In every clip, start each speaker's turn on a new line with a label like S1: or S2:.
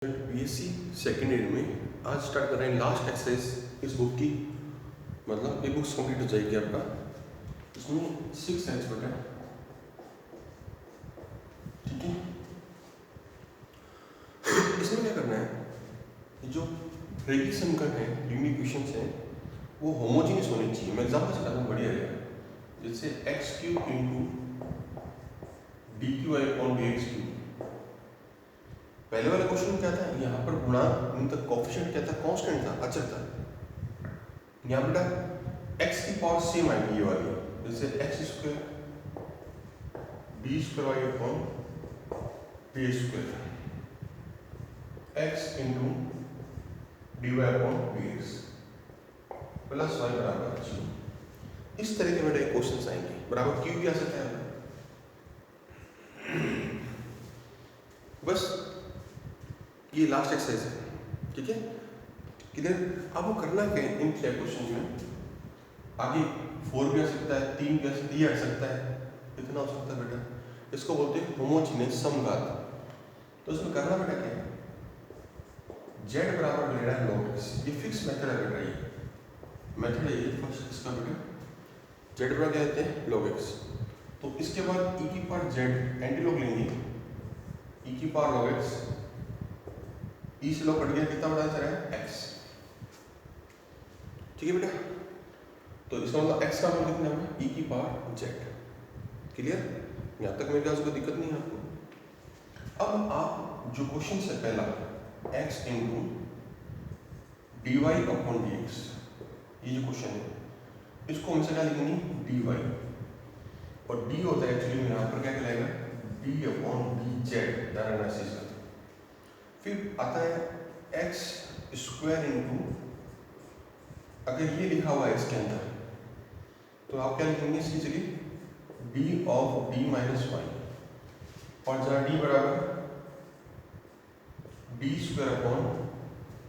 S1: BSc second year में आज start कर रहे हैं लास्ट एक्सरसाइज इस बुक की। मतलब ये बुक्स कंप्लीट हो जाएगी आपका। इसमें 6 साइंस बटा है, ठीक है। इसमें क्या करना है, जो रेखिक समीकरण है, लीनियर इक्वेशंस हैं, वो होमोजीनियस होने चाहिए। मैं एग्जांपल से बताऊँ, बढ़िया रहेगा। जैसे x cube into D Q I upon d x cube. पहले वाला क्वेश्चन क्या था, यहाँ पर गुणा मतलब कोफिशिएंट क्या था, कांस्टेंट था, अचर था। यहाँ बेटा x की पावर सेम आएगी ये वाली, जैसे x square d square y upon d square x into d y upon d x plus y बराबर 0। इस तरह के बेटा क्वेश्चन आएंगे। बराबर क्यों भी आ सकता है बस। ये लास्ट एक्सरसाइज है, ठीक है। किधर अब वो करना क्या है, इन 6 क्वेश्चन में आगे 4 भी आ सकता है, 3 भी आ सकता है, ये आ सकता है, इतना हो सकता है बेटा। इसको बोलते हैं होमोजीनियस समघात। तो इसमें करना बेटा क्या है, z बराबर ले रहा है log x। ये फिक्स मेथड है बेटा, ये मेथड है ये फर्स्ट इसका बेटा। z बराबर क्या देते हैं log x। तो इसके बाद e की पावर z एंटी लॉग लेंगे, e की पावर log x, ई से लॉग कट गया, कितना बड़ा आंसर है x, ठीक है बेटा। तो इसका मतलब x का मान कितना है, e की पावर z। क्लियर, यहाँ तक मेरे पास कोई दिक्कत नहीं है आपको। अब आप जो क्वेश्चन है पहला x into d y upon d x, ये जो क्वेश्चन है इसको हम क्या लिखेंगे डी वाई, और डी होता है एक्चुअली में यहाँ पर क्या कहलाएगा D upon d Z direct. फिर आता है एक्स स्क्वायर इंटू, अगर ये लिखा हुआ है इसके अंदर तो आप क्या लिखेंगे इसकी जगह d of d minus y, और जहाँ डी बराबर d square upon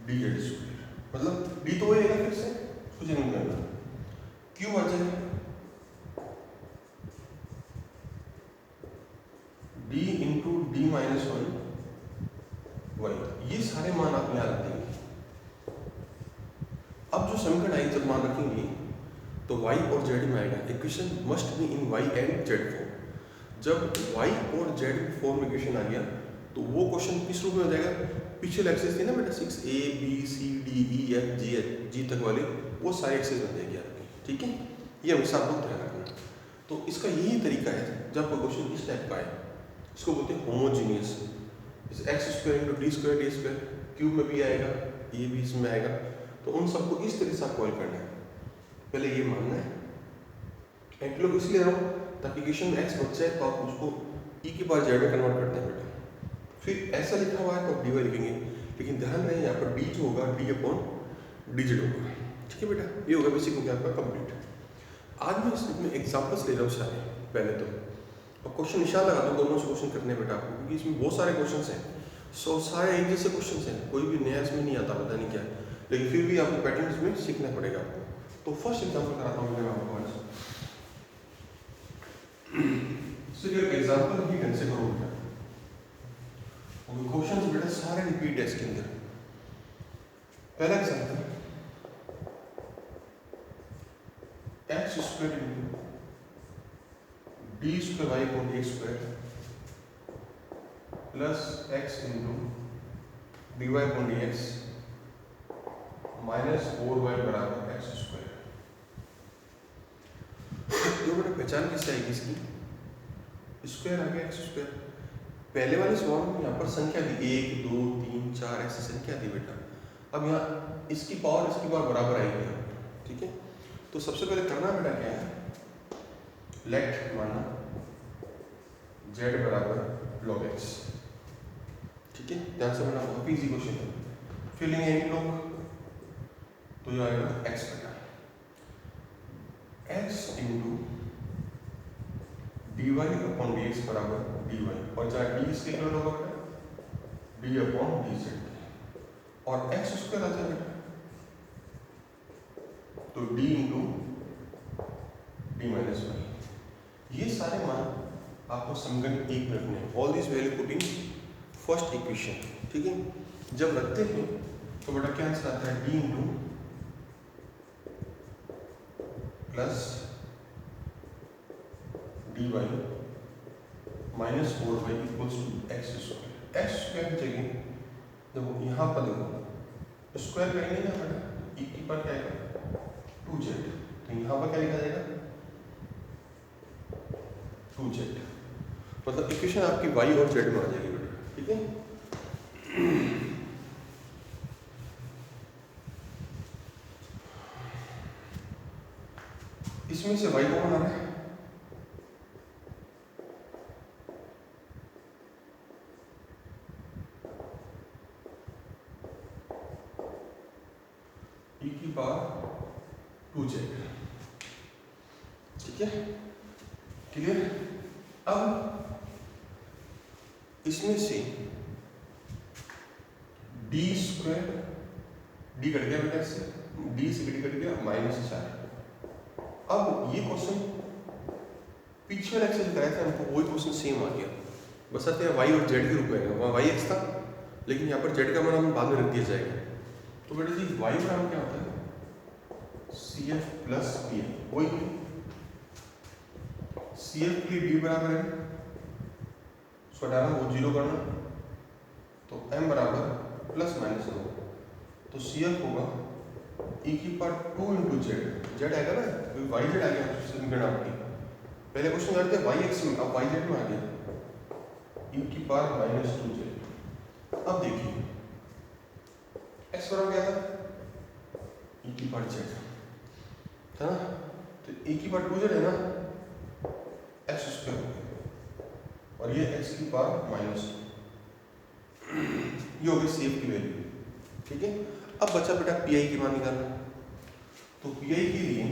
S1: d z square, मतलब डी तो वही रहेगा फिर से कुछ नहीं करना। क्यों आ जाए d into d minus one y, ये सारे मान आप यहाँ रख देंगे। अब जो समीकरण आई जब मान रखेंगे तो y और z में आएगा equation must be in y and z form. जब y और z फॉर्म में इक्वेशन आ गया तो वो क्वेश्चन किस रूप में हो जाएगा, पिछले एक्सेस थी ना बेटा 6 a b c d e f g तक वाले, वो सारे एक्सेस बन जाएगी आपकी, ठीक है। ये हमेशा आपको ध्यान रखना। तो इसका यही तरीका है, जब कोई क्वेश्चन इस टाइप का है इसको बोलते हैं होमोजीनियस। जैसे x square into d square cube में भी आएगा, ये भी इसमें आएगा। तो उन सबको इस तरह से आपको हल करना है। पहले ये मानना है एंटी लॉग इसलिए रहा हूँ ताकि इक्वेशन में एक्स बच जाए तो आप उसको ई की पावर जेड में कन्वर्ट करते हैं बेटा। फिर ऐसा लिखा हुआ है तो आप डी वाई लिखेंगे, लेकिन ध्यान रहे यहाँ पर डी जो होगा डी अपॉन डी जेड होगा, ठीक है बेटा। ये होगा बेसिक हो गया आपका कंप्लीट। आज मैं इसमें एग्जाम्पल्स ले रहा हूँ सारे पहले तो, और क्वेश्चन निशान लगा दो दोनों से क्वेश्चन करने बेटा आपको, क्योंकि इसमें बहुत सारे क्वेश्चन हैं। सारे एक जैसे क्वेश्चन हैं, कोई भी नया इसमें नहीं आता, पता नहीं क्या, लेकिन फिर भी आपको पैटर्न इसमें सीखना पड़ेगा आपको। तो फर्स्ट एग्जांपल कराता हूँ मैं आपको आज। सिर्फ एग्जांपल ही ढंग से करो बेटा, और क्वेश्चंस बेटा सारे रिपीट है इसके अंदर। पहला example x square into d square y upon d square plus x into d y upon d x minus 4y बराबर एक्स स्क्वायर। तो बेटा पहचान किससे आएगी इसकी, स्क्वायर आ गया एक्स स्क्वायर। पहले वाले सवाल में यहाँ पर संख्या दी 1 2 3 4 ऐसी संख्या दी बेटा। अब यहाँ इसकी पावर बराबर आएगी यहाँ पर, ठीक है। तो सबसे पहले करना बेटा क्या है, लेट मानना z बराबर log x, ठीक है। ध्यान से बना, काफी इजी क्वेश्चन है। फिर लेंगे एंटी लॉग, तो ये आएगा x बटा x into d y upon d x बराबर डी वाई, और जहाँ डी इसके इक्वल होगा डी अपॉन डी जेड, और एक्स स्क्वायर आ जाएगा तो d into d minus y. ये सारे मान आपको समीकरण 1 में रखने हैं। All this value put in first equation, ठीक है। जब रखते हैं तो बेटा क्या आंसर आता है, d into plus d y minus 4y equals to x square. X square की जगह जब यहाँ पर देखो स्क्वायर करेंगे ना बेटा, ई की पर क्या आएगा 2z, तो यहाँ पर क्या लिखा जाएगा 2z, मतलब इक्वेशन आपकी y और z में आ जाएगी बेटा, ठीक है। इसमें से y को बनाना है, e की पावर 2z, ठीक है, क्लियर। अब इसमें से डी स्क्वायर, डी कट गया बेटा, इससे डी से डी कट गया -4। अब ये क्वेश्चन पीछे वाला एक्सरसाइज कराया था हमको, वही क्वेश्चन सेम आ गया, बस आते हैं y और z के रूप में आएगा, वहाँ y x था लेकिन यहाँ पर z का मान हम बाद में रख दिया जाएगा। तो बेटा जी y बराबर क्या होता है, CF प्लस PI, वही CF के लिए d बराबर है, उसको डाला वो 0 करना, तो m बराबर प्लस माइनस 2, तो CF होगा e की पावर 2 इंटू z, z आएगा ना, y z आ गया समीकरण आपकी, पहले क्वेश्चन करते हैं y x में, अब y z में आ गया e की पावर -2z। अब देखिए x बराबर क्या था, e की पावर z है ना, तो e की पावर 2z है ना, x स्क्वायर हो गया और ये x की पावर -2, ये हो गई CF की वैल्यू, ठीक है। अब बचा बेटा PI की मान निकालना, तो PI के लिए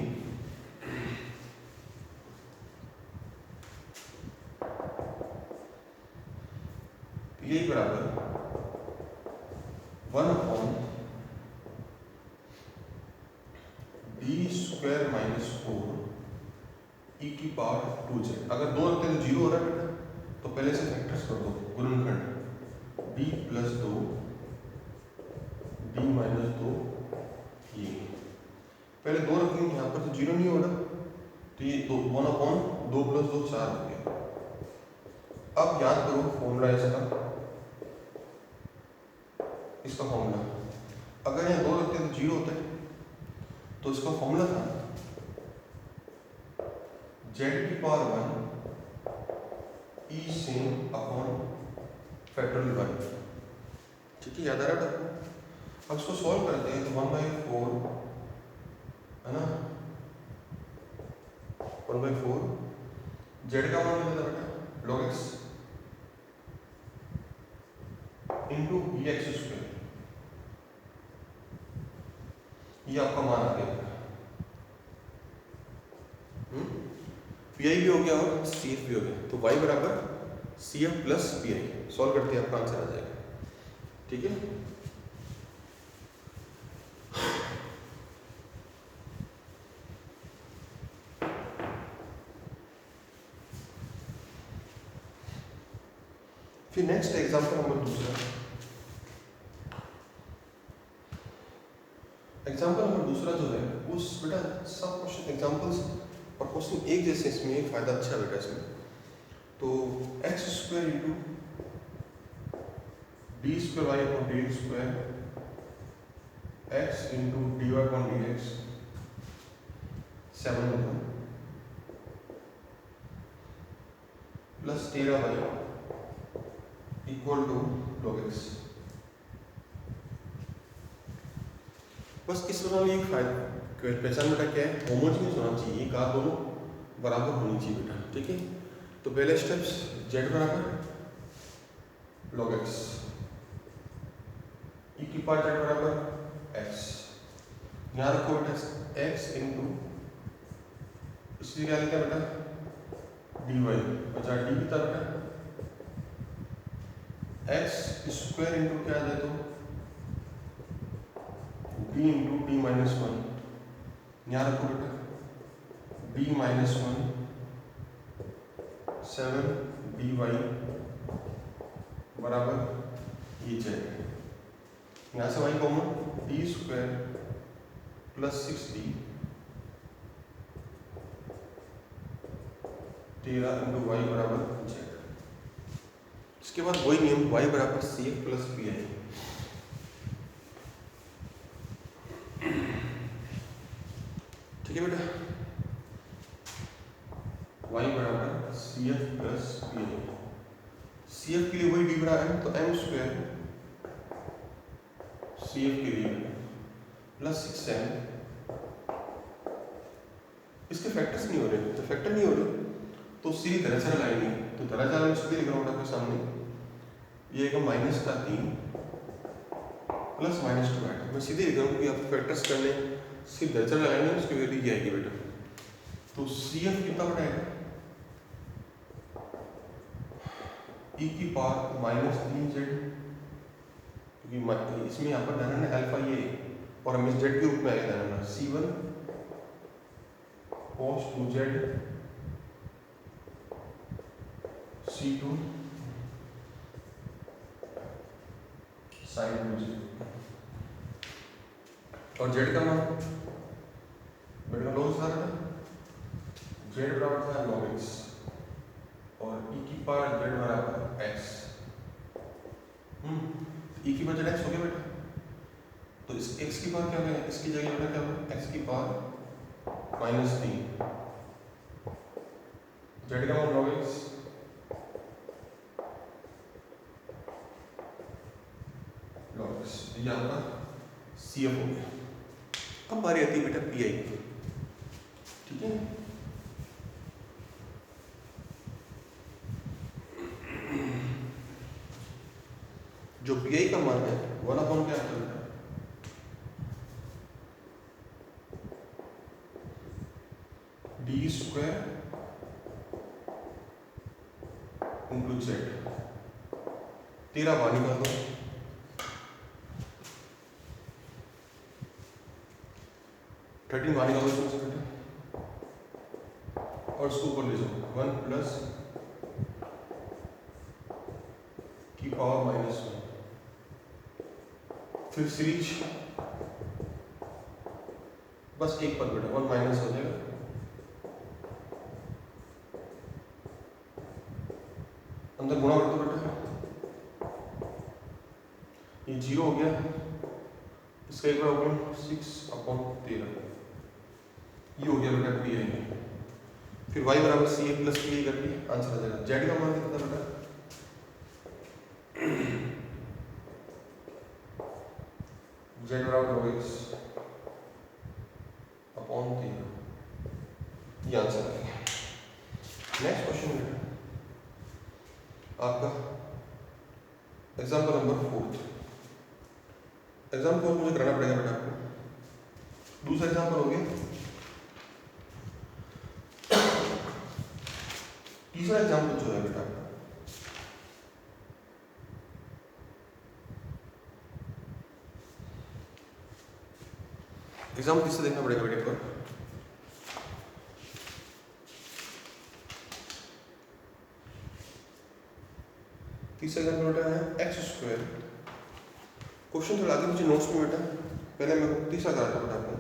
S1: PI बराबर 1/d² - 4 e की पावर 2z। अगर 2 रखते हैं तो 0 हो रहा है बेटा, तो पहले से फैक्टर्स कर दो, गुणनखंड d + 2 d - 2, ये पहले 2 रखेंगे यहाँ पर तो 0 नहीं हो रहा, तो ये 1/2 + 2 4 हो गया। अब याद करो फॉर्मूला इसका फॉर्मूला, अगर यहाँ 2 रखते हैं तो 0 होता है, तो इसका फॉर्मूला था z की power 1 e sin upon factorial 1, ठीक है, याद आ रहा है आपको। अब इसको सॉल्व करते हैं तो 1/4 है ना, 1/4 z का मान कितना था बेटा, log x into bx square, ये आपका मान आ गया। PI भी हो गया और CF भी हो गया, तो y बराबर CF प्लस PI, सॉल्व करते हैं आपका आंसर आ जाएगा, ठीक है। फिर नेक्स्ट एग्जांपल नंबर दूसरा, एग्जांपल नंबर दूसरा जो है उस बेटा सब क्वेश्चन एग्जांपल्स और क्वेश्चन एक जैसे, इसमें एक फायदा अच्छा है बेटा इसमें, तो x² into d² y upon d² x into dy upon dx 7 होगा plus 13y equal to log x। बस इस प्रकार ये फायदा पहचान बेटा क्या है, होमोजेनियस होना चाहिए, का दोनों बराबर होनी चाहिए बेटा, ठीक है। तो पहले स्टेप्स z बराबर log x, e की पावर z बराबर x, यहाँ रखो बेटा x इंटू इसलिए क्या लिखा बेटा dy, अच्छा d की तरफ है x स्क्वायर इंटू क्या आ जाए तो d इंटू d - 1, यहाँ रखो बेटा d - 1 7 dy बराबर ये z, यहाँ से y common, d square plus 6d 13 into y बराबर z। इसके बाद वही नियम y बराबर c f plus p i. ठीक है बेटा, y बराबर c f plus p i. C f के लिए वही डी बड़ा एम, तो एम स्क्वायर सी एफ के लिए प्लस 6m। इसके फैक्टर्स नहीं हो रहे, तो फैक्टर नहीं हो रहे तो सीधी तरह से लाएंगे। तो तरह से मैं सीधे लिख रहा हूँ आपके सामने, ये एक माइनस का 3 प्लस माइनस 2 है। मैं सीधे लिख रहा हूँ कि आपको फैक्टर्स करने सीधे तरह से लगाएंगे, उसकी वैल्यू ये आएगी बेटा। तो सी एफ कितना बड़ा है, ई की पावर माइनस 3z, क्योंकि इसमें यहाँ पर डालना है अल्फा ये, और हम इस जेड के रूप में आएगा डालना c1 cos 2z c2 sin 2z। और z का मान बेटा लॉग था ना, z बराबर था log x, और e की पावर z बराबर x। e की पावर x हो गया बेटा, तो इस x की पावर क्या होगा, इसकी जगह बेटा क्या होगा, x की पावर माइनस 3, z का मान log x log x, ये आपका सी एफ हो गया। अब बारी आती है बेटा पी आई की। ठीक है, जो पी आई का मान है 1/, क्या आता है, डी स्क्वायर इंटू जेड। 13 बाहर निकाल दो, 13 बाहर निकाल दो इसमें से बेटा, और इसको ऊपर ले जाओ 1 प्लस की पावर माइनस 1, फिर सीरीज बस एक पद बेटा 1 माइनस हो जाएगा, अंदर गुणा कर दो बेटा, ये 0 हो गया, इसका एक बार हो गया 6/13, ये हो गया बेटा पी आई। फिर y बराबर सी ए प्लस पी आई कर दिए, आंसर आ जाएगा। जेड का मान कितना था बेटा, जेड बराबर x अपॉन 13, ये आंसर आ गया। नेक्स्ट क्वेश्चन बेटा आपका एग्जाम्पल नंबर 4। एग्जाम्पल 4 मुझे कराना पड़ेगा बेटा आपको। दूसरा एग्जाम्पल हो गया, तीसरा एग्जाम्पल जो है बेटा एग्जाम्पल किससे देखना पड़ेगा बेटे पर, तीसरा एग्जाम्पल बेटा है एक्स स्क्वायर। क्वेश्चन थोड़ा आगे मुझे नोट्स में बेटा, पहले मैं तीसरा करा था बेटा आपको।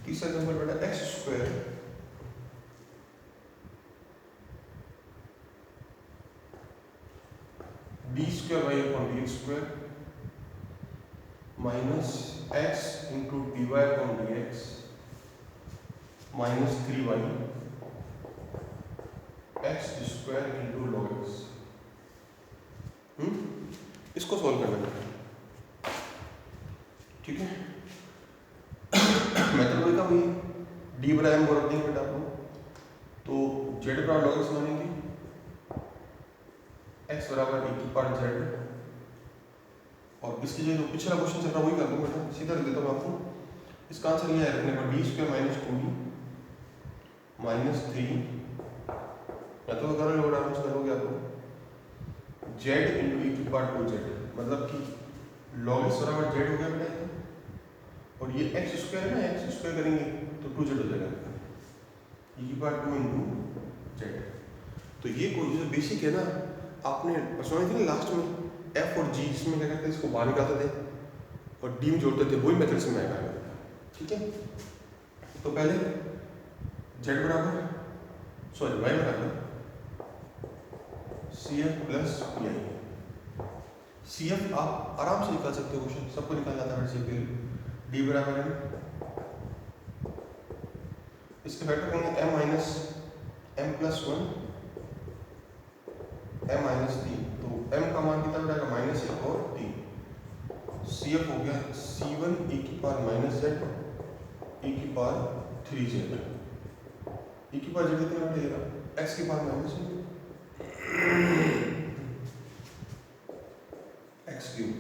S1: तीसरा एग्जाम्पल बेटा x square d square y upon d square minus x into d y upon d x minus 3y x square into log x. इसको सॉल्व करना है, ठीक है। मेथड वही का वही, डी बराबर एम बोल देंगे बेटा आपको, तो जेड बराबर लॉग एक्स मानेंगे, एक्स बराबर e की पावर जेड, और इसकी जो पिछला क्वेश्चन चल रहा वही कर दूँ बेटा, सीधा लिख देता हूँ आपको। इसका आंसर ये है रखने पर D square minus 2d minus 3, या तो कर लोगे आप करोगे आपको जेड इंटू ई की पावर 2z, मतलब कि लॉग एक्स बराबर जेड हो गया बेटा, और ये एक्स स्क्वायर है ना, एक्स स्क्वायर करेंगे तो 2z हो जाएगा। ई की पावर 2 इंटू जेड। तो ये कोई जो बेसिक है ना, आपने सुना थी ना लास्ट में एफ और जी, जिसमें क्या करते थे, इसको बाहर निकालते थे और डी में जोड़ते थे, वही मेथड से मैं आएगा। ठीक है, तो पहले जेड बराबर सॉरी वाई बराबर c f plus p i. C f आप आराम से निकाल सकते हो, क्वेश्चन सबको निकालना था वैसे। फिर डी बराबर है, इसके फैक्टर करेंगे m minus m plus 1 m minus 3, तो एम का मान कितना रहेगा -1 और 3। सी एफ हो गया C1 e की पावर माइनस जेड e की पावर 3z। e की पावर जेड कितना रहेगा, x की power minus x cube.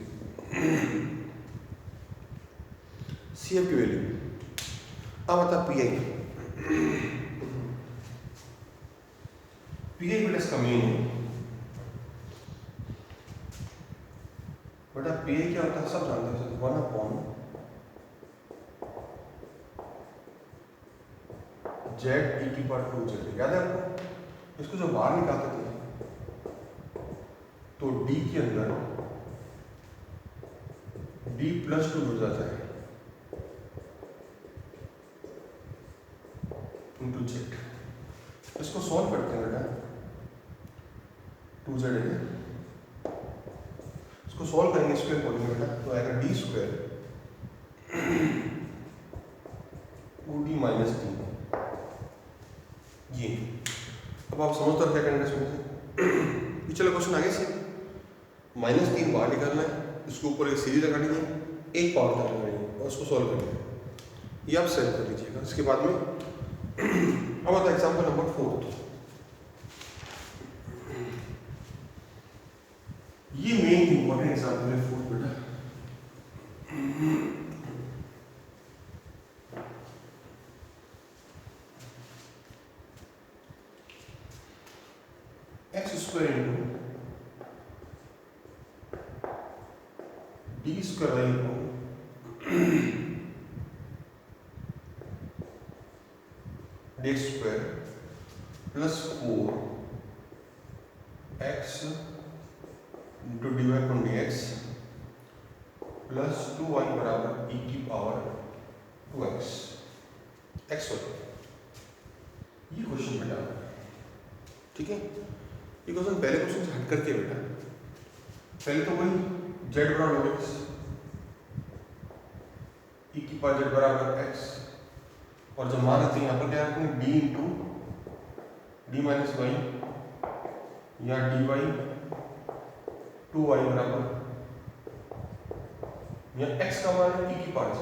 S1: C f की वैल्यू। अब आता पी आई। पी आई बेटा इसका मेन है बेटा। पी आई क्या होता है सब जानते हैं, 1/z e की पावर 2z। याद है आपको? इसको जो बाहर निकालते थे तो d के अंदर d प्लस 2 जुड़ जाता है इंटू जेड। इसको सॉल्व करते हैं बेटा, 2z है, इसको सॉल्व करेंगे स्क्वायर करेंगे बेटा, तो आएगा d स्क्वायर 2d माइनस 3। ये अब आप समझते हो क्या करना है इसमें। चलो क्वेश्चन आगे से -3 बाहर निकालना है, इसके ऊपर एक सीरीज लगानी है, एक पावर तक लगानी है और उसको सॉल्व करना है। ये आप सेव कर लीजिएगा। इसके बाद में अब आता है एग्जाम्पल नंबर 4। ये मेन इंपॉर्टेंट एग्जाम्पल है 4 बेटा। X square into d square d square plus 4x into d y upon d x plus 2y बराबर e की पावर 2x x होता है। ये क्वेश्चन बेटा, ठीक है। ये क्वेश्चन पहले क्वेश्चन से हट करके बेटा, पहले तो वही z बराबर x e की पावर z बराबर x, और जब मान लेते हैं यहाँ पर क्या रखते हैं d into d minus y या डी वाई 2y बराबर या x का मान है e की पावर z।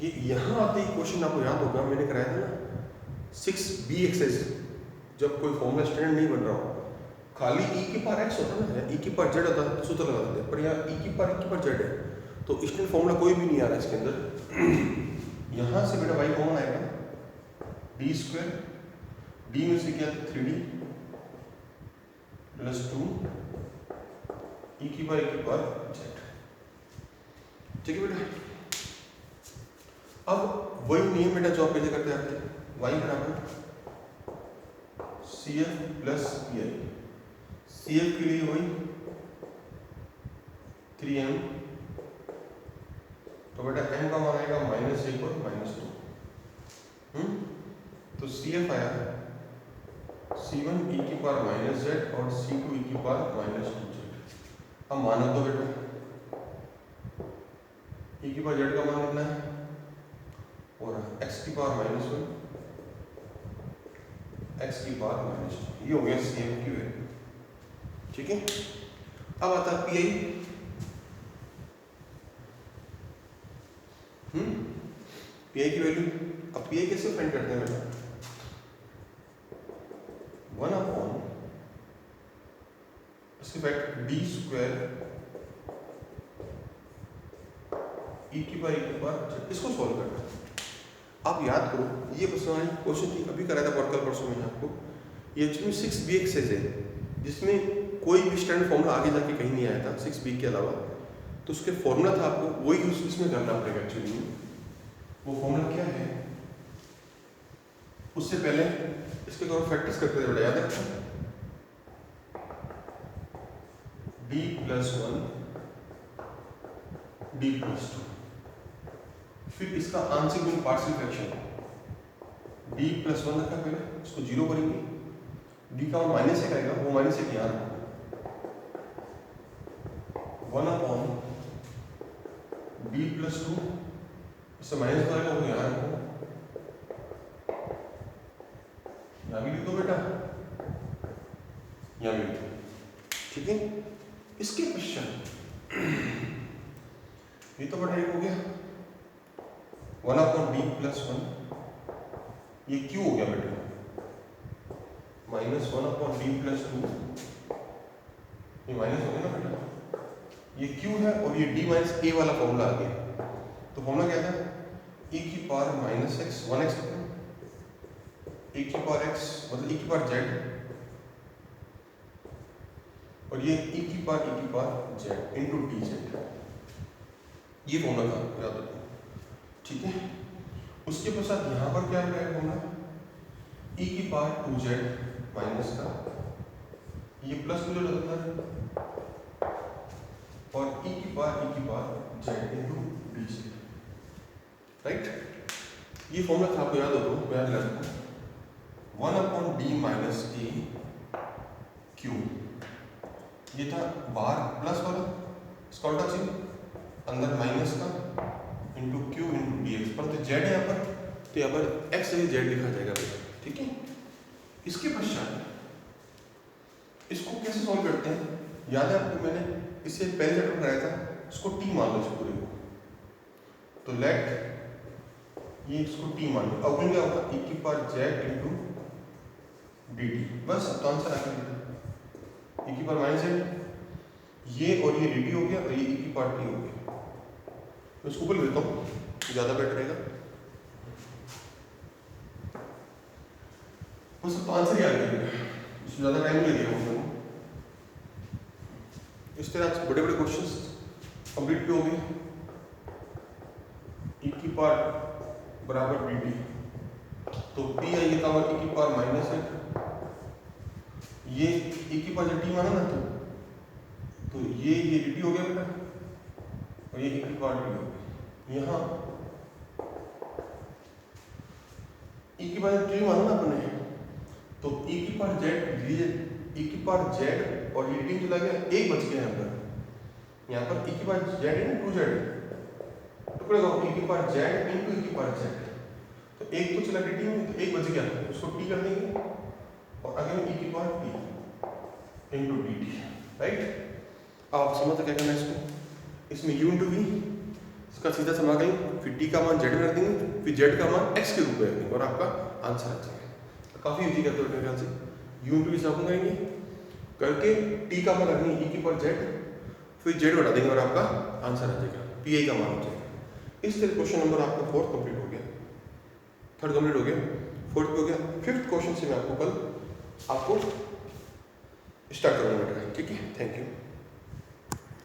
S1: ये यहाँ आते ही क्वेश्चन आपको याद होगा, मैंने कराया था ना 6b एक्सरसाइज, जब कोई फॉर्मूला स्टैंडर्ड नहीं बन रहा हो, खाली e की पावर x होता है ना, e की पावर z होता है, सूत्र लगा देते हैं, पर यहाँ e की पावर z है, तो स्टैंडर्ड फॉर्मूला कोई भी नहीं आ रहा इसके अंदर। यहाँ से बेटा y कॉमन आएगा, डी स्क्वायर, डी में से क्या 3d प्लस 2 e की पावर z। ठीक है बेटा। अब वही नियम बेटा जो आप पहले करते आते हैं, y बराबर c f plus p i. C f के लिए वही 3m, तो बेटा m का मान आएगा -1 और -2। तो सी एफ आया C1 e की पावर -z और C2 e की पावर -2z। अब मानो तो बेटा e की पावर z का मान कितना है, और x की पावर -1 x की पावर -2। ये हो गया सी एफ की वैल्यू। ठीक है। अब आता है पी आई। पी आई की वैल्यू, अब पी आई कैसे फाइंड करते हैं बेटा, 1/, इसके फैक्टर डी स्क्वायर e की पावर, इसको सॉल्व करना है। आप याद करो, ये क्वेश्चन थी अभी कराया था कल परसों में आपको। ये एक्चुअली 6b एक्सरसाइज है, जिसमें कोई भी स्टैंडर्ड फॉर्मूला आगे जाके कहीं नहीं आया था 6b के अलावा, तो उसके फॉर्मूला था आपको वही यूज इसमें करना पड़ेगा। एक्चुअली वो फॉर्मूला क्या है, उससे पहले इसके दो फैक्टर्स करते थे, याद रखो d+1 d+2, फिर इसका आंशिक गुण पार्शियल फ्रैक्शन d+1 रखा पहले, इसको 0 करेंगे, d का माइनस एक आएगा, वो माइनस एक यहाँ रखो, 1/d+2, इससे माइनस आएगा वो यहाँ रखो, यहाँ भी लिख दो बेटा, यहाँ भी लिख दो, ठीक है। इसके पश्चात ये तो बड़ा एक हो गया 1/d+1, ये क्यू हो गया बेटा, -1/d+2, ये माइनस हो गया ना बेटा, ये क्यू है और ये d - a वाला फॉर्मूला आ गया। तो फॉर्मूला क्या था, e की पावर -x 1x, e की पावर x मतलब e की पावर z, और ये e की पावर z इंटू dz, ये फॉर्मूला था, याद रखो, ठीक है। उसके पश्चात यहाँ पर क्या है फॉर्मूला, e की पावर 2z माइनस का, ये प्लस हो जाता है, और e की power z into dz, right. ये फॉर्मूला था, आपको याद हो तो मैं याद दिला दूँ, 1/d - a क्यू, ये था बाहर प्लस वाला, इसका उल्टा चिन्ह, अंदर माइनस का, इंटू क्यू इंटू dx, परंतु z है यहाँ पर, तो यहाँ पर x से z लिखा जाएगा, ठीक है। इसके पश्चात इसको कैसे सॉल्व करते हैं, याद है आपको, मैंने इससे पहले चैप्टर कराया था, इसको t मान लो इस पूरे को, तो लेट ये इसको t मान लो, अब क्या होगा e की पावर z इंटू dt, बस अब तो आंसर आ गया, e की पावर -z, ये और ये dt हो गया, और ये e की पावर t हो गया। मैं इसको बोल देता हूँ, ज़्यादा बेटर रहेगा, बस अब तो आंसर ही आ गया, इसमें ज़्यादा टाइम नहीं दिया हमने। इस तरह से बड़े बड़े क्वेश्चंस कंप्लीट भी हो गए, e की पावर बराबर dt, तो p आई ये था e की पावर -1, ये e की पावर t माना ना, तो ये dt हो गया बेटा, और ये e की पावर t हो गया, यहाँ e की पावर t माना ना अपने, तो e की पावर z, e की पावर z और ये dt चला गया, एक बच गया यहाँ पर e की पावर z है ना 2z, टुकड़े का e की पावर z इंटू e की पावर z, तो एक तो चला dt में, तो एक बच गया, उसको t कर देंगे, और अगेन e की power t into dt, right. अब आप समझते क्या करना है इसको, इसमें u इंटू v, इसका सीधा समाकलन, फिर t का मान z में रख देंगे, फिर z का मान x के रूप में रख देंगे, और आपका आंसर आ जाएगा। काफ़ी इजी करते हो मेरे ख्याल से, u इंटू v समाकलन करेंगे करके t का मान रखनी e की पावर z, फिर z बढ़ा देंगे और आपका आंसर आ जाएगा, pi का मान हो जाएगा। इस तरह क्वेश्चन नंबर आपका 4th कंप्लीट हो गया, 3rd कंप्लीट हो गया, 4th हो गया, 5th क्वेश्चन से मैं आपको कल स्टार्ट करूँगा बेटा, ठीक है। Thank you.